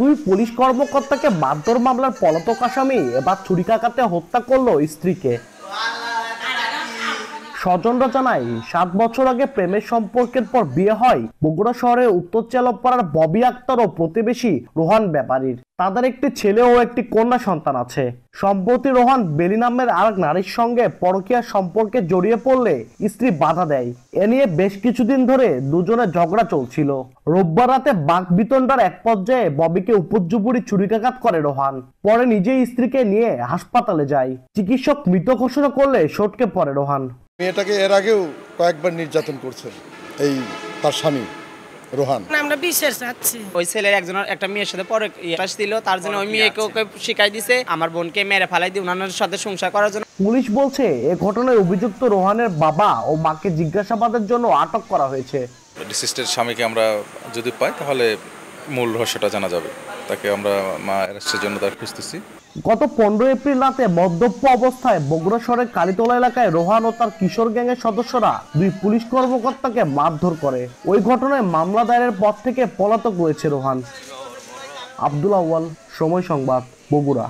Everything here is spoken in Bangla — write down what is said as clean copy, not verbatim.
দুই পুলিশ কর্মকর্তাকে মারধর মামলার পলাতক আসামি এবার ছুরিকাঘাতে হত্যা করলো স্ত্রীকে। স্বজনরা জানায় 7 বছর আগে প্রেমের সম্পর্কের পর বিয়ে হয় বগুড়া শহরের উত্তর চেলপাড়ার ববি আক্তার ও প্রতিবেশী রোহান ব্যাপারীর। তাদের একটি ছেলে ও একটি কন্যা সন্তান আছে। সম্প্রতি রোহান বেলি নামের আরেক নারীর সঙ্গে পরকীয়া সম্পর্কে জড়িয়ে পড়লে স্ত্রী বাধা দেয়। এ নিয়ে বেশ কিছুদিন ধরে দুজনের ঝগড়া চলছিল। রোববার রাতে বাকবিতণ্ডার এক পর্যায়ে ববিকে উপর্যুপরি ছুরিকাঘাত করে রোহান। পরে নিজেই স্ত্রীকে নিয়ে হাসপাতালে যায়। চিকিৎসক মৃত ঘোষণা করলে সটকে পড়ে রোহান। মেয়েটাকে এর আগেও কয়েকবার নির্যাতন করছে এই তার স্বামী রোহান। আমরা বিশ্বাস চাচ্ছি ওই ছেলের একটা মেয়ের সাথে পরে ছিল, তার জন্য ওই মেয়েকে ওকে শিখাই দিছে আমার বোনকে মেরে ফেলাই দিয়ে ওনার সাথে সংসার করার জন্য। পুলিশ বলছে এ ঘটনায় অভিযুক্ত রোহানের বাবা ও মাকে জিজ্ঞাসাবাদের জন্য আটক করা হয়েছে। ডিসিস্টের স্বামীকে আমরা যদি পাই তাহলে মূল রহস্যটা জানা যাবে। তাকে আমরা মা অ্যারেস্টের জন্য তার খুঁজতেছি। গত 15 এপ্রিল রাতে মদ্যপ অবস্থায় বগুড়া শহরের কালীতলা এলাকায় রোহান ও তার কিশোর গ্যাংয়ের সদস্যরা দুই পুলিশ কর্মকর্তাকে মারধর করে। ওই ঘটনায় মামলা দায়েরের পর থেকে পলাতক রয়েছে রোহান। আব্দুল আউয়াল, সময় সংবাদ, বগুড়া।